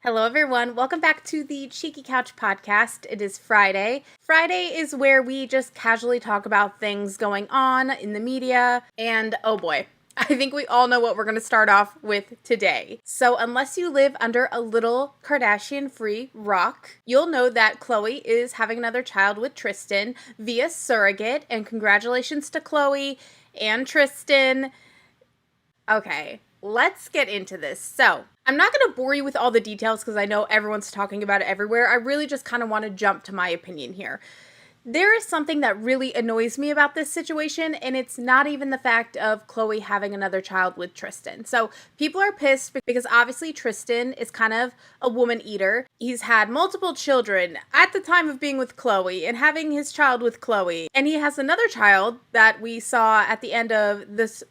Hello, everyone. Welcome back to the Cheeky Couch podcast. It is Friday. Friday is where we just casually talk about things going on in the media. And oh boy, I think we all know what we're going to start off with today. So unless you live under a little Kardashian-free rock, you'll know that Khloe is having another child with Tristan via surrogate. And congratulations to Khloe and Tristan. Okay, let's get into this. So, I'm not going to bore you with all the details because I know everyone's talking about it everywhere. I really just kind of want to jump to my opinion here. There is something that really annoys me about this situation, and it's not even the fact of Khloe having another child with Tristan. So people are pissed because obviously Tristan is kind of a woman eater. He's had multiple children at the time of being with Khloe and having his child with Khloe. And he has another child that we saw at the end of this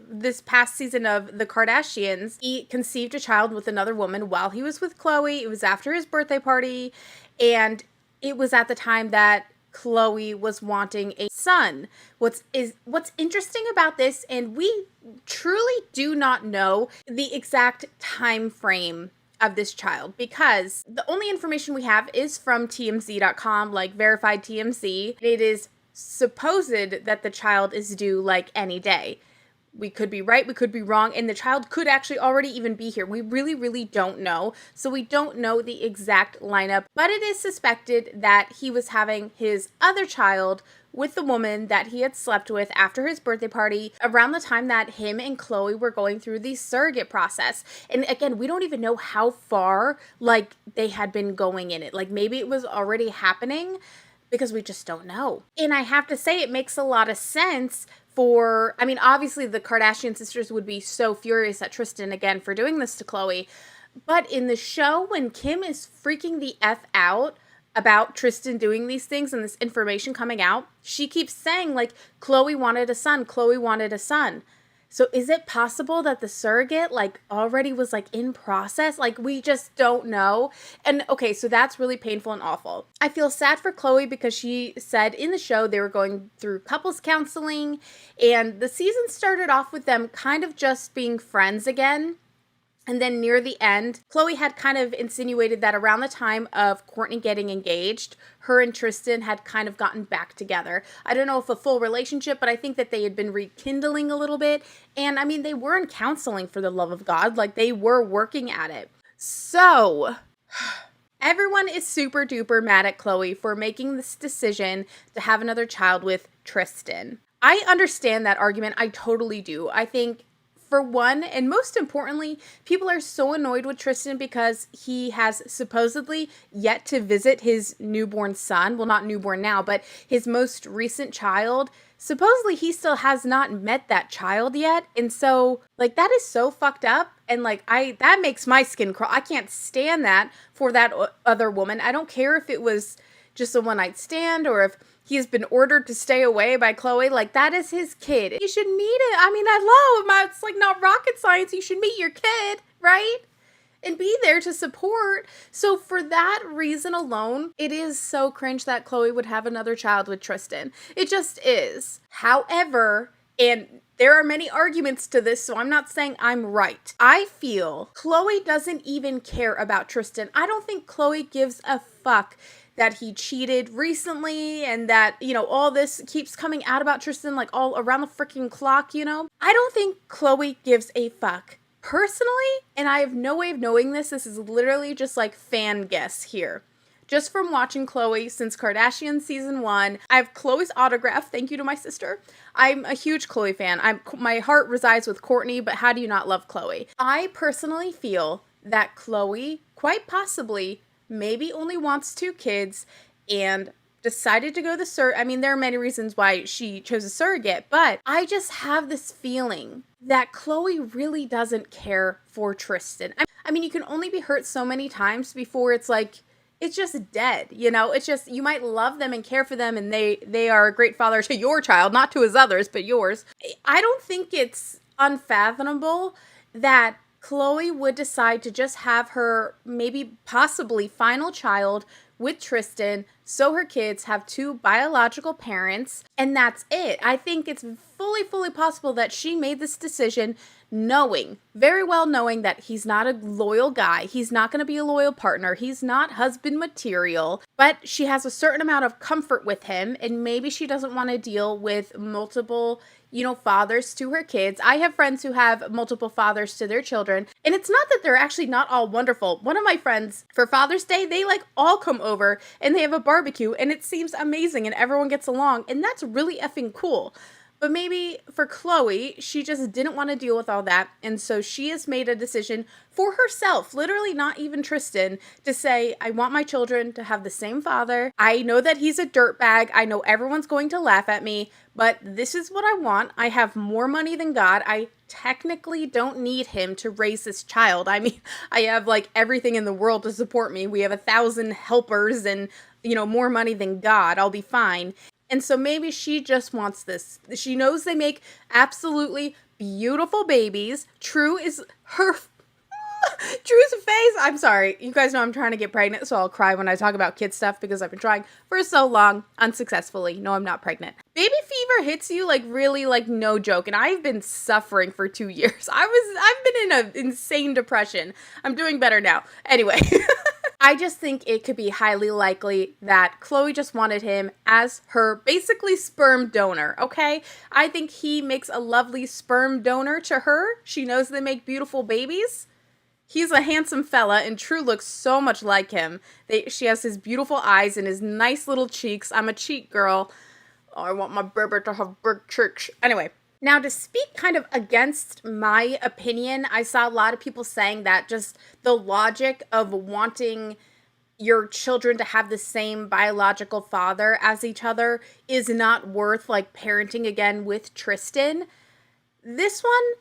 past season of The Kardashians. He conceived a child with another woman while he was with Khloe. It was after his birthday party, and it was at the time that Khloe was wanting a son. What's interesting about this, and we truly do not know the exact time frame of this child because the only information we have is from TMZ.com, like verified TMZ. It is supposed that the child is due like any day. We could be right, we could be wrong, and the child could actually already even be here. We really, really don't know. So we don't know the exact lineup, but it is suspected that he was having his other child with the woman that he had slept with after his birthday party around the time that him and Khloe were going through the surrogate process. And again, we don't even know how far, they had been going in it. Maybe it was already happening because we just don't know. And I have to say, it makes a lot of sense obviously the Kardashian sisters would be so furious at Tristan again for doing this to Khloe. But in the show, when Kim is freaking the F out about Tristan doing these things and this information coming out, she keeps saying, Khloe wanted a son, Khloe wanted a son. So is it possible that the surrogate, already was, in process? We just don't know. And, okay, so that's really painful and awful. I feel sad for Khloe because she said in the show they were going through couples counseling, and the season started off with them kind of just being friends again. And then near the end, Khloe had kind of insinuated that around the time of Kourtney getting engaged, her and Tristan had kind of gotten back together. I don't know if a full relationship, but I think that they had been rekindling a little bit. And they were in counseling, for the love of God. They were working at it. So everyone is super duper mad at Khloe for making this decision to have another child with Tristan. I understand that argument. I totally do. I think, for one, and most importantly, people are so annoyed with Tristan because he has supposedly yet to visit his newborn son. Well, not newborn now, but his most recent child. Supposedly, he still has not met that child yet. And so, that is so fucked up. And, that makes my skin crawl. I can't stand that for that other woman. I don't care if it was just a one-night stand or if he's been ordered to stay away by Khloe. That is his kid. You should meet it. Hello. It's not rocket science. You should meet your kid, right? And be there to support. So for that reason alone, it is so cringe that Khloe would have another child with Tristan. It just is. However, and there are many arguments to this, so I'm not saying I'm right. I feel Khloe doesn't even care about Tristan. I don't think Khloe gives a fuck that he cheated recently and that, all this keeps coming out about Tristan, all around the freaking clock, I don't think Khloe gives a fuck. Personally, and I have no way of knowing this is literally just fan guess here. Just from watching Khloe since Kardashian season 1, I have Khloe's autograph. Thank you to my sister. I'm a huge Khloe fan. My heart resides with Kourtney, but how do you not love Khloe? I personally feel that Khloe, quite possibly, maybe only wants 2 kids and decided to go the there are many reasons why she chose a surrogate, but I just have this feeling that Khloe really doesn't care for Tristan. You can only be hurt so many times before it's just dead, It's just, you might love them and care for them and they are a great father to your child, not to his others, but yours. I don't think it's unfathomable that Khloe would decide to just have her maybe possibly final child with Tristan so her kids have 2 biological parents and that's it. I think it's fully possible that she made this decision very well knowing that he's not a loyal guy. He's not going to be a loyal partner. He's not husband material, but she has a certain amount of comfort with him, and maybe she doesn't want to deal with multiple, fathers to her kids. I have friends who have multiple fathers to their children, and it's not that they're actually not all wonderful. One of my friends, for Father's Day, they all come over and they have a barbecue, and it seems amazing and everyone gets along, and that's really effing cool. But maybe for Khloe, she just didn't want to deal with all that. And so she has made a decision for herself, literally not even Tristan, to say, I want my children to have the same father. I know that he's a dirtbag. I know everyone's going to laugh at me, but this is what I want. I have more money than God. I technically don't need him to raise this child. I mean, I have everything in the world to support me. We have 1,000 helpers and, more money than God. I'll be fine. And so maybe she just wants this. She knows they make absolutely beautiful babies. True's face. I'm sorry. You guys know I'm trying to get pregnant, so I'll cry when I talk about kid stuff because I've been trying for so long, unsuccessfully. No, I'm not pregnant. Baby fever hits you really no joke, and I've been suffering for 2 years. I've been in an insane depression. I'm doing better now. Anyway. I just think it could be highly likely that Khloe just wanted him as her basically sperm donor, okay? I think he makes a lovely sperm donor to her. She knows they make beautiful babies. He's a handsome fella, and True looks so much like him. She has his beautiful eyes and his nice little cheeks. I'm a cheek girl. Oh, I want my baby to have big cheeks. Anyway. Now, to speak kind of against my opinion, I saw a lot of people saying that just the logic of wanting your children to have the same biological father as each other is not worth parenting again with Tristan. This one,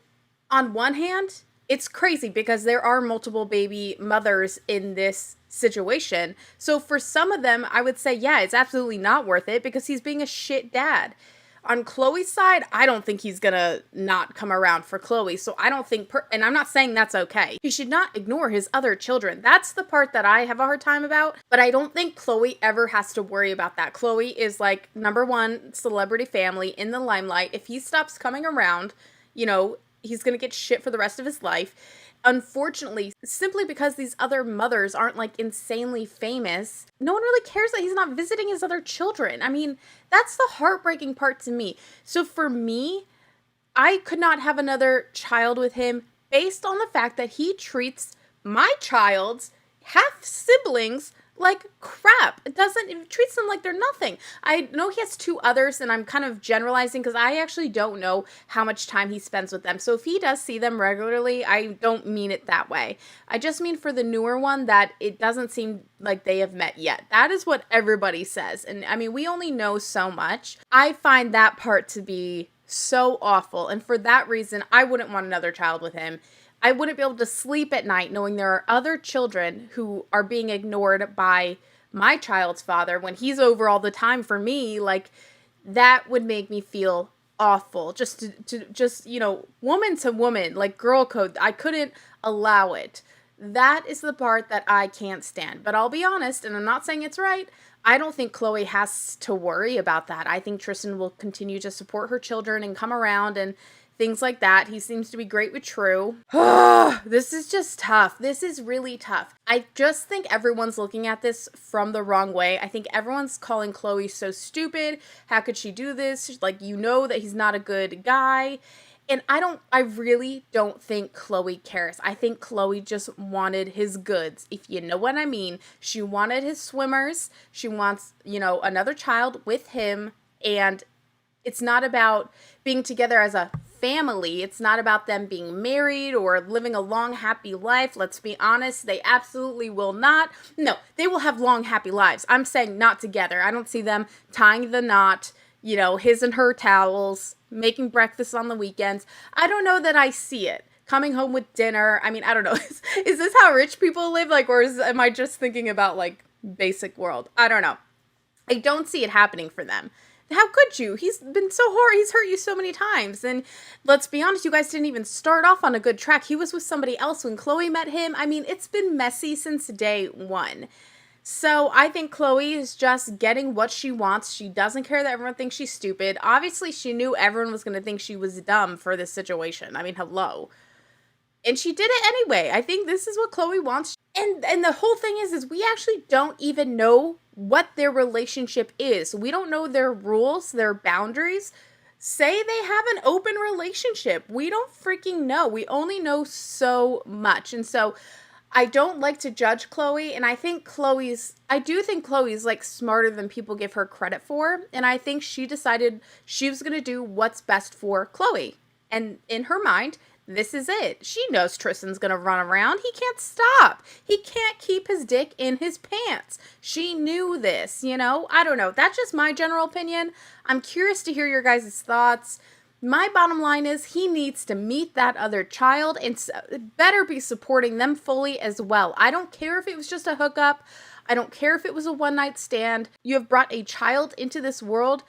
on one hand, it's crazy because there are multiple baby mothers in this situation. So for some of them, I would say, yeah, it's absolutely not worth it because he's being a shit dad. On Khloe's side, I don't think he's gonna not come around for Khloe. So I don't think, and I'm not saying that's okay. He should not ignore his other children. That's the part that I have a hard time about. But I don't think Khloe ever has to worry about that. Khloe is number one celebrity family in the limelight. If he stops coming around, he's gonna get shit for the rest of his life. Unfortunately, simply because these other mothers aren't insanely famous, no one really cares that he's not visiting his other children. I mean, that's the heartbreaking part to me. So for me, I could not have another child with him based on the fact that he treats my child's half siblings like crap. It treats them like they're nothing. I know he has 2 others, and I'm kind of generalizing because I actually don't know how much time he spends with them. So if he does see them regularly, I don't mean it that way. I just mean for the newer one that it doesn't seem like they have met yet. That is what everybody says. And I mean, we only know so much. I find that part to be so awful. And for that reason, I wouldn't want another child with him. I wouldn't be able to sleep at night knowing there are other children who are being ignored by my child's father when he's over all the time for me. That would make me feel awful. Just woman to woman, girl code. I couldn't allow it. That is the part that I can't stand. But I'll be honest, and I'm not saying it's right, I don't think Khloe has to worry about that. I think Tristan will continue to support her children and come around and things like that. He seems to be great with True. This is just tough. This is really tough. I just think everyone's looking at this from the wrong way. I think everyone's calling Khloe so stupid. How could she do this? That he's not a good guy. And I really don't think Khloe cares. I think Khloe just wanted his goods, if you know what I mean. She wanted his swimmers. She wants, another child with him. And it's not about being together as a family. It's not about them being married or living a long, happy life. Let's be honest. They absolutely will not. No, they will have long, happy lives. I'm saying not together. I don't see them tying the knot, his and her towels, making breakfast on the weekends. I don't know that I see it. Coming home with dinner. I mean, I don't know. Is this how rich people live? Or am I just thinking about basic world? I don't know. I don't see it happening for them. How could you? He's been so horrible. He's hurt you so many times. And let's be honest, you guys didn't even start off on a good track. He was with somebody else when Khloe met him. I mean, it's been messy since day one. So I think Khloe is just getting what she wants. She doesn't care that everyone thinks she's stupid. Obviously, she knew everyone was going to think she was dumb for this situation. I mean, hello. And she did it anyway. I think this is what Khloe wants. And the whole thing is we actually don't even know what their relationship is. We don't know their rules, their boundaries. Say they have an open relationship. We don't freaking know. We only know so much. And so I don't like to judge Khloe, and I do think Khloe's like smarter than people give her credit for, and I think she decided she was going to do what's best for Khloe. And in her mind, this is it. She knows Tristan's going to run around. He can't stop. He can't keep his dick in his pants. She knew this, you know? I don't know. That's just my general opinion. I'm curious to hear your guys' thoughts. My bottom line is he needs to meet that other child and better be supporting them fully as well. I don't care if it was just a hookup. I don't care if it was a one-night stand. You have brought a child into this world,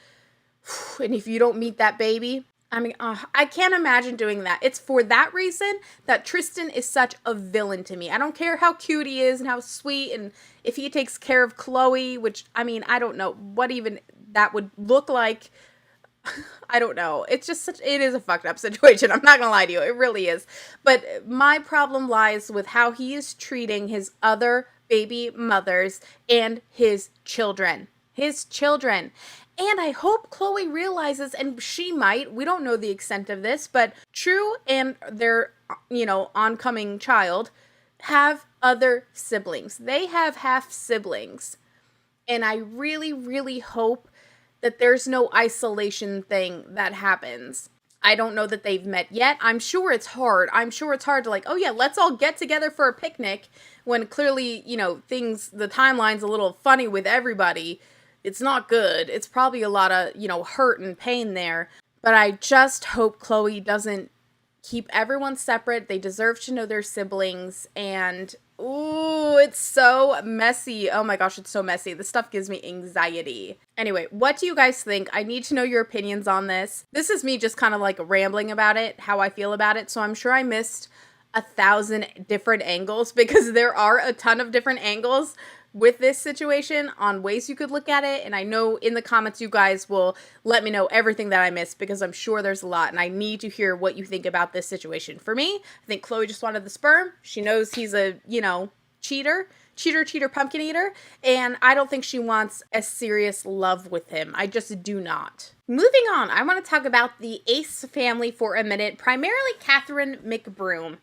and if you don't meet that baby, I mean, I can't imagine doing that. It's for that reason that Tristan is such a villain to me. I don't care how cute he is and how sweet, and if he takes care of Khloe, which, I mean, I don't know what even that would look like. I don't know. It's just it is a fucked up situation. I'm not gonna lie to you. It really is. But my problem lies with how he is treating his other baby mothers and his children. His children. And I hope Khloe realizes, and she might, we don't know the extent of this, but True and their, oncoming child have other siblings. They have half siblings. And I really, really hope that there's no isolation thing that happens. I don't know that they've met yet. I'm sure it's hard. I'm sure it's hard to like, oh yeah, let's all get together for a picnic when clearly, the timeline's a little funny with everybody. It's not good. It's probably a lot of, hurt and pain there. But I just hope Khloe doesn't keep everyone separate. They deserve to know their siblings. And, ooh, it's so messy. Oh my gosh, it's so messy. This stuff gives me anxiety. Anyway, what do you guys think? I need to know your opinions on this. This is me just kind of like rambling about it, how I feel about it. So I'm sure I missed 1,000 different angles because there are a ton of different angles with this situation on ways you could look at it. And I know in the comments you guys will let me know everything that I missed because I'm sure there's a lot and I need to hear what you think about this situation. For me, I think Khloe just wanted the sperm. She knows he's a, cheater, pumpkin eater. And I don't think she wants a serious love with him. I just do not. Moving on, I want to talk about the Ace family for a minute, primarily Catherine McBroom.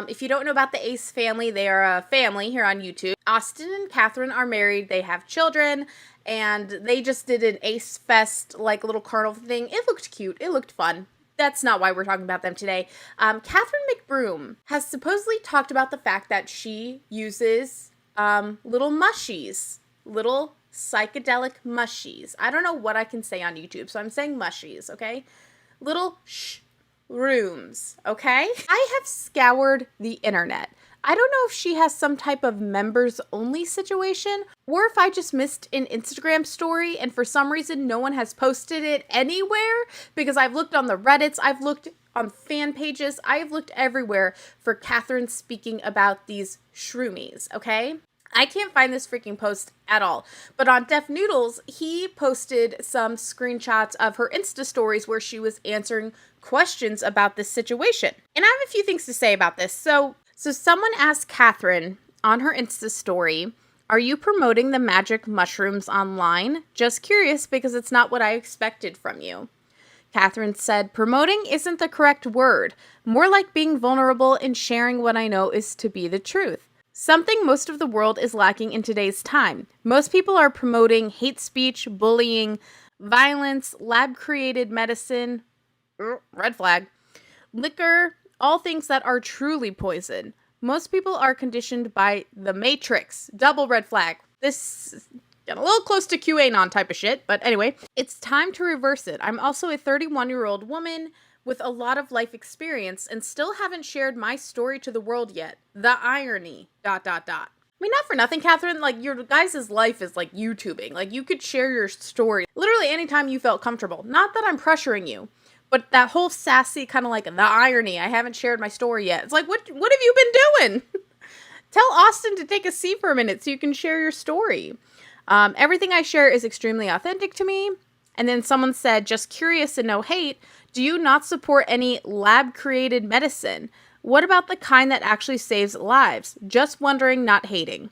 If you don't know about the Ace family, they are a family here on YouTube. Austin and Catherine are married. They have children, and they just did an Ace Fest, like little carnival thing. It looked cute. It looked fun. That's not why we're talking about them today. Catherine McBroom has supposedly talked about the fact that she uses little mushies, little psychedelic mushies. I don't know what I can say on YouTube, so I'm saying mushies, okay? Little rooms, okay? I have scoured the internet. I don't know if she has some type of members only situation or if I just missed an Instagram story and for some reason no one has posted it anywhere because I've looked on the Reddits, I've looked on fan pages, I've looked everywhere for Catherine speaking about these shroomies, okay? I can't find this freaking post at all. But on Def Noodles, he posted some screenshots of her Insta stories where she was answering questions about this situation. And I have a few things to say about this. So someone asked Catherine on her Insta story, "Are you promoting the magic mushrooms online? Just curious because it's not what I expected from you." Catherine said, "Promoting isn't the correct word. More like being vulnerable and sharing what I know is to be the truth. Something most of the world is lacking in today's time. Most people are promoting hate speech, bullying, violence, lab-created medicine, red flag, liquor, all things that are truly poison. Most people are conditioned by the Matrix, double red flag. This is getting a little close to QAnon type of shit, but anyway, it's time to reverse it. I'm also a 31-year-old woman with a lot of life experience and still haven't shared my story to the world yet. The irony, ... I mean, not for nothing, Catherine, like, your guys' life is like YouTubing. Like, you could share your story literally anytime you felt comfortable. Not that I'm pressuring you, but that whole sassy kind of like, the irony, I haven't shared my story yet. It's like, what have you been doing? Tell Austin to take a seat for a minute so you can share your story. Everything I share is extremely authentic to me. And then someone said, just curious and no hate, do you not support any lab-created medicine? What about the kind that actually saves lives? Just wondering, not hating.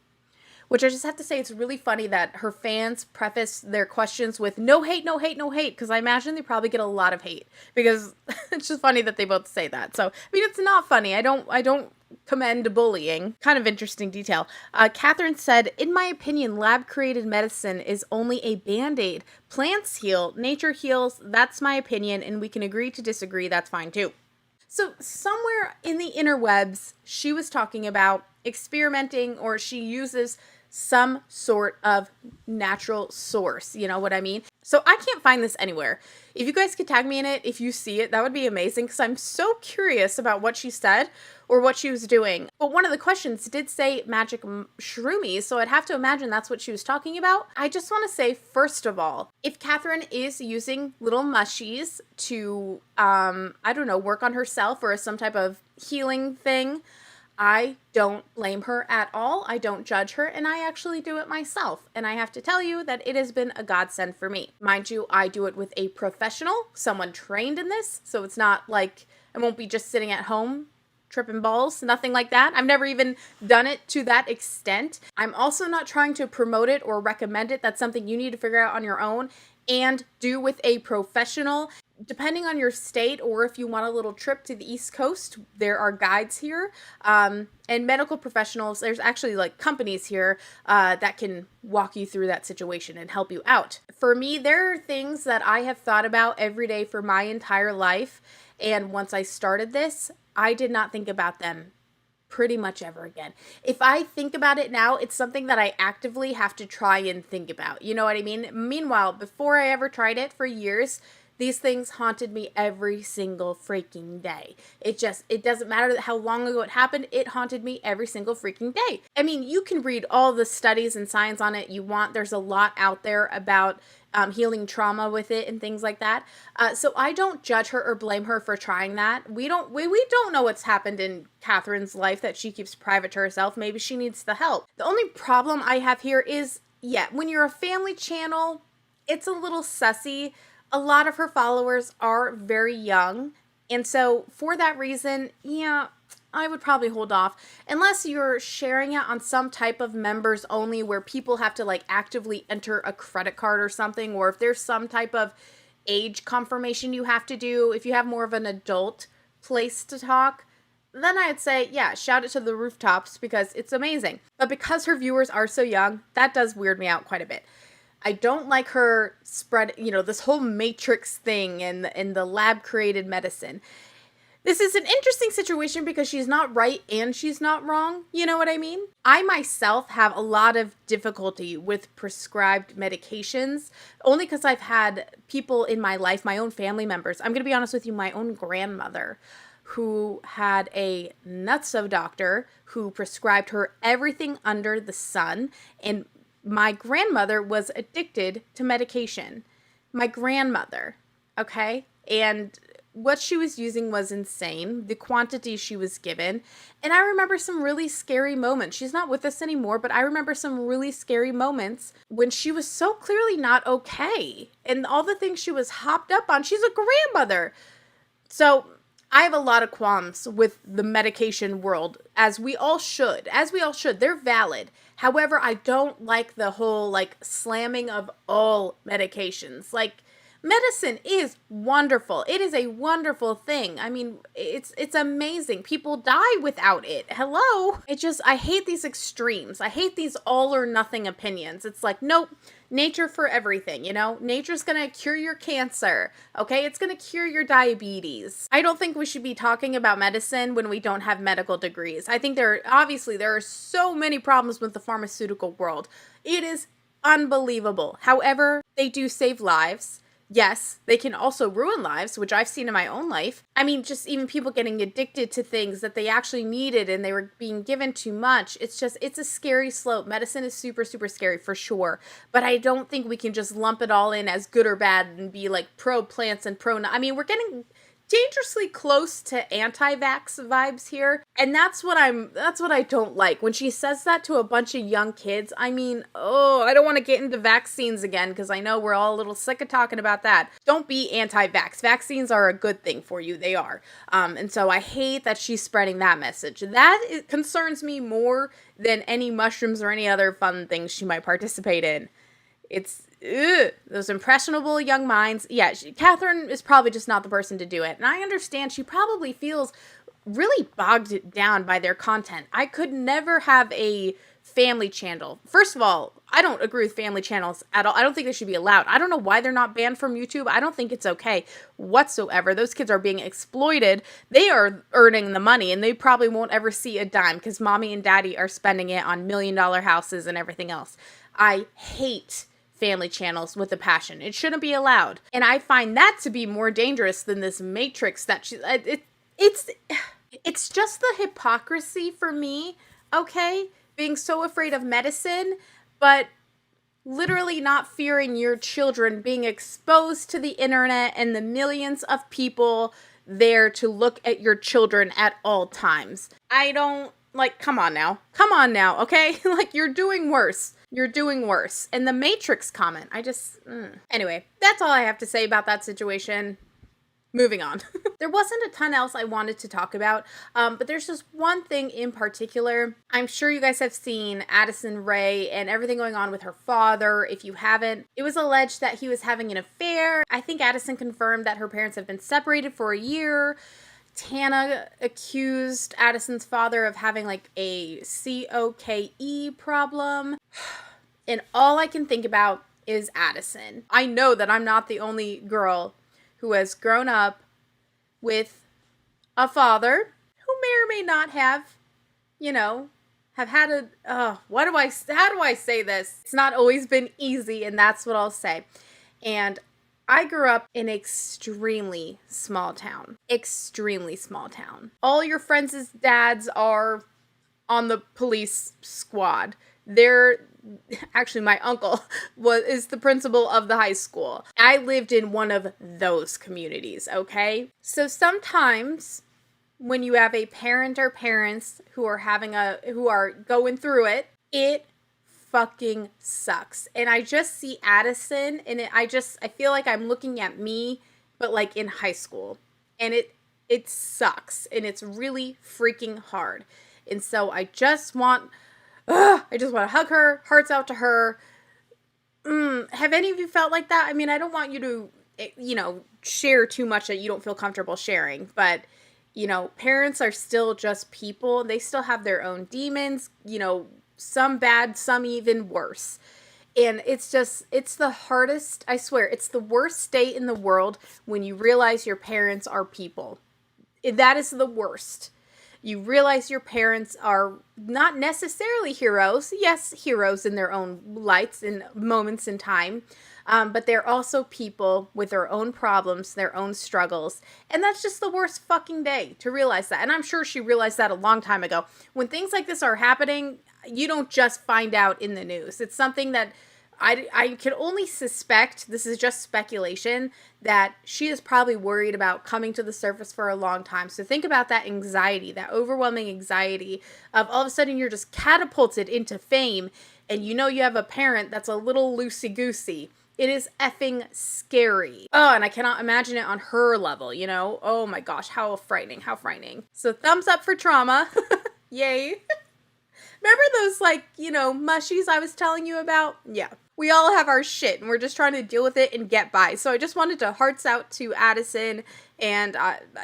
Which I just have to say, it's really funny that her fans preface their questions with no hate, no hate, no hate, because I imagine they probably get a lot of hate, because it's just funny that they both say that. So, I mean, it's not funny. I don't commend bullying. Kind of interesting detail. Catherine said, in my opinion, lab-created medicine is only a band-aid. Plants heal, nature heals. That's my opinion, and we can agree to disagree. That's fine, too. So somewhere in the interwebs, she was talking about experimenting, or she uses some sort of natural source. You know what I mean? So I can't find this anywhere. If you guys could tag me in it, if you see it, that would be amazing, because I'm so curious about what she said or what she was doing. But one of the questions did say magic shroomies, so I'd have to imagine that's what she was talking about. I just want to say, first of all, if Catherine is using little mushies to, I don't know, work on herself or some type of healing thing, I don't blame her at all. I don't judge her, and I actually do it myself. And I have to tell you that it has been a godsend for me. Mind you, I do it with a professional, someone trained in this, so it's not like I won't be just sitting at home tripping balls, nothing like that. I've never even done it to that extent. I'm also not trying to promote it or recommend it. That's something you need to figure out on your own and do with a professional. Depending on your state, or if you want a little trip to the East Coast, there are guides here. And medical professionals, there's actually like companies here that can walk you through that situation and help you out. For me, there are things that I have thought about every day for my entire life. And once I started this, I did not think about them pretty much ever again. If I think about it now, it's something that I actively have to try and think about. You know what I mean? Meanwhile, before I ever tried it for years, these things haunted me every single freaking day. It doesn't matter how long ago it happened, it haunted me every single freaking day. I mean, you can read all the studies and science on it you want. There's a lot out there about healing trauma with it and things like that. So I don't judge her or blame her for trying that. We don't know what's happened in Catherine's life that she keeps private to herself. Maybe she needs the help. The only problem I have here is, when you're a family channel, it's a little sussy. A lot of her followers are very young, and so for that reason, I would probably hold off unless you're sharing it on some type of members only where people have to like actively enter a credit card or something, or if there's some type of age confirmation you have to do. If you have more of an adult place to talk, then I'd say, shout it to the rooftops because it's amazing. But because her viewers are so young, that does weird me out quite a bit. I don't like her spread, this whole matrix thing and the lab-created medicine. This is an interesting situation because she's not right and she's not wrong. You know what I mean? I myself have a lot of difficulty with prescribed medications, only because I've had people in my life, my own family members. I'm going to be honest with you, my own grandmother, who had a nutso doctor who prescribed her everything under the sun, and my grandmother was addicted to medication. My grandmother, okay? And what she was using was insane, the quantity she was given. And I remember some really scary moments. She's not with us anymore, but I remember some really scary moments when she was so clearly not okay. And all the things she was hopped up on, she's a grandmother. So I have a lot of qualms with the medication world, as we all should. They're valid. However, I don't like the whole slamming of all medications. Medicine is wonderful. It is a wonderful thing. I mean, it's amazing. People die without it. Hello? I hate these extremes. I hate these all or nothing opinions. It's like, nope, nature for everything, Nature's gonna cure your cancer, okay? It's gonna cure your diabetes. I don't think we should be talking about medicine when we don't have medical degrees. I think there are so many problems with the pharmaceutical world. It is unbelievable. However, they do save lives. Yes, they can also ruin lives, which I've seen in my own life. I mean, just even people getting addicted to things that they actually needed and they were being given too much. It's a scary slope. Medicine is super, super scary for sure. But I don't think we can just lump it all in as good or bad and be like pro plants and pro. I mean, we're getting dangerously close to anti-vax vibes here. And that's what I don't like. When she says that to a bunch of young kids, I mean, I don't want to get into vaccines again because I know we're all a little sick of talking about that. Don't be anti-vax. Vaccines are a good thing for you. They are. And so I hate that she's spreading that message. That concerns me more than any mushrooms or any other fun things she might participate in. It's those impressionable young minds. Yeah, Catherine is probably just not the person to do it. And I understand she probably feels really bogged down by their content. I could never have a family channel. First of all, I don't agree with family channels at all. I don't think they should be allowed. I don't know why they're not banned from YouTube. I don't think it's okay whatsoever. Those kids are being exploited. They are earning the money and they probably won't ever see a dime because mommy and daddy are spending it on $1 million houses and everything else. I hate family channels with a passion. It shouldn't be allowed. And I find that to be more dangerous than this matrix that it's just the hypocrisy for me, okay? Being so afraid of medicine, but literally not fearing your children being exposed to the internet and the millions of people there to look at your children at all times. I don't, come on now, okay? You're doing worse. You're doing worse. And the Matrix comment, Anyway, that's all I have to say about that situation. Moving on. There wasn't a ton else I wanted to talk about, but there's just one thing in particular. I'm sure you guys have seen Addison Ray and everything going on with her father. If you haven't, it was alleged that he was having an affair. I think Addison confirmed that her parents have been separated for a year. Tana accused Addison's father of having a COKE problem. And all I can think about is Addison. I know that I'm not the only girl who has grown up with a father who may or may not have, have had how do I say this? It's not always been easy, and that's what I'll say. And I grew up in an extremely small town. Extremely small town. All your friends' dads are on the police squad. Actually, my uncle is the principal of the high school. I lived in one of those communities, okay? So sometimes when you have a parent or parents who are going through it, it fucking sucks. And I just see Addison and I feel like I'm looking at me, but in high school. And it sucks. And it's really freaking hard. And so I just want to hug her, hearts out to her. Have any of you felt like that? I mean, I don't want you to, share too much that you don't feel comfortable sharing, but, parents are still just people. They still have their own demons, some bad, some even worse. And it's the hardest, I swear, it's the worst state in the world when you realize your parents are people. That is the worst. You realize your parents are not necessarily heroes. Yes, heroes in their own lights and moments in time. But they're also people with their own problems, their own struggles. And that's just the worst fucking day to realize that. And I'm sure she realized that a long time ago. When things like this are happening, you don't just find out in the news. It's something that I can only suspect, this is just speculation, that she is probably worried about coming to the surface for a long time. So think about that anxiety, that overwhelming anxiety of all of a sudden you're just catapulted into fame and you have a parent that's a little loosey-goosey. It is effing scary. Oh, and I cannot imagine it on her level, Oh my gosh, how frightening, how frightening. So thumbs up for trauma. Yay. Remember those, mushies I was telling you about? Yeah. We all have our shit, and we're just trying to deal with it and get by. So I just wanted to hearts out to Addison, and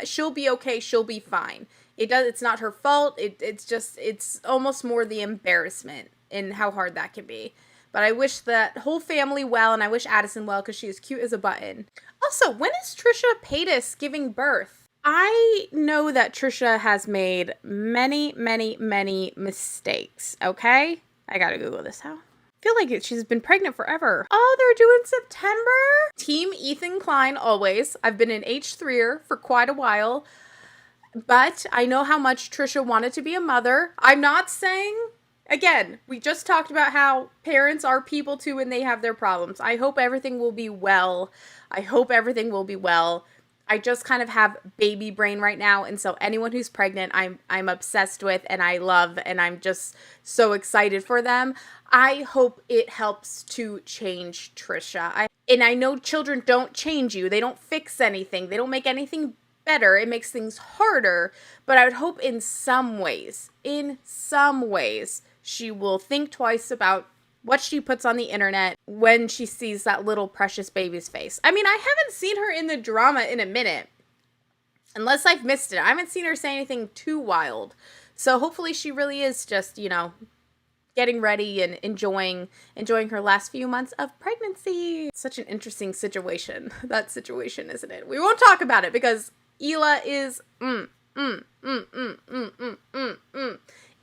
she'll be okay. She'll be fine. It's not her fault. It's almost more the embarrassment and how hard that can be. But I wish that whole family well, and I wish Addison well, because she is cute as a button. Also, when is Trisha Paytas giving birth? I know that Trisha has made many, many, many mistakes, okay? I gotta Google this now. I feel like she's been pregnant forever. Oh, they're doing September? Team Ethan Klein, always. I've been an H3er for quite a while. But I know how much Trisha wanted to be a mother. I'm not saying, again, we just talked about how parents are people too and they have their problems. I hope everything will be well. I just kind of have baby brain right now, and so anyone who's pregnant, I'm obsessed with and I love, and I'm just so excited for them. I hope it helps to change Trisha. And I know children don't change you. They don't fix anything. They don't make anything better. It makes things harder, but I would hope in some ways, she will think twice about what she puts on the internet when she sees that little precious baby's face. I mean, I haven't seen her in the drama in a minute. Unless I've missed it. I haven't seen her say anything too wild. So hopefully she really is just, getting ready and enjoying her last few months of pregnancy. Such an interesting situation. That situation, isn't it? We won't talk about it because Hila is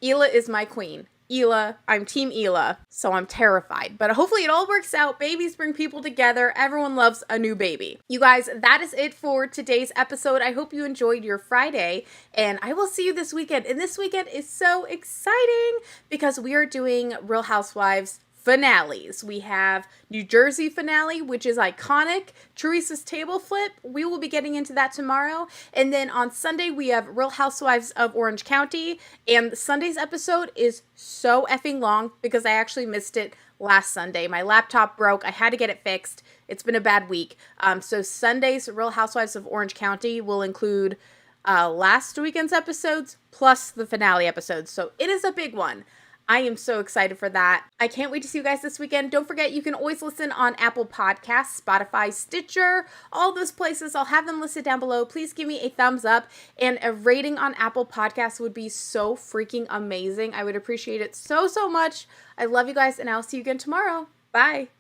Hila is my queen. Hila, I'm team Hila, so I'm terrified. But hopefully it all works out. Babies bring people together. Everyone loves a new baby. You guys, that is it for today's episode. I hope you enjoyed your Friday, and I will see you this weekend. And this weekend is so exciting because we are doing Real Housewives finales. We have New Jersey finale, which is iconic. Teresa's table flip. We will be getting into that tomorrow. And then on Sunday, we have Real Housewives of Orange County. And Sunday's episode is so effing long because I actually missed it last Sunday. My laptop broke. I had to get it fixed. It's been a bad week. So Sunday's Real Housewives of Orange County will include last weekend's episodes plus the finale episodes. So it is a big one. I am so excited for that. I can't wait to see you guys this weekend. Don't forget, you can always listen on Apple Podcasts, Spotify, Stitcher, all those places. I'll have them listed down below. Please give me a thumbs up, and a rating on Apple Podcasts would be so freaking amazing. I would appreciate it so, so much. I love you guys, and I'll see you again tomorrow. Bye.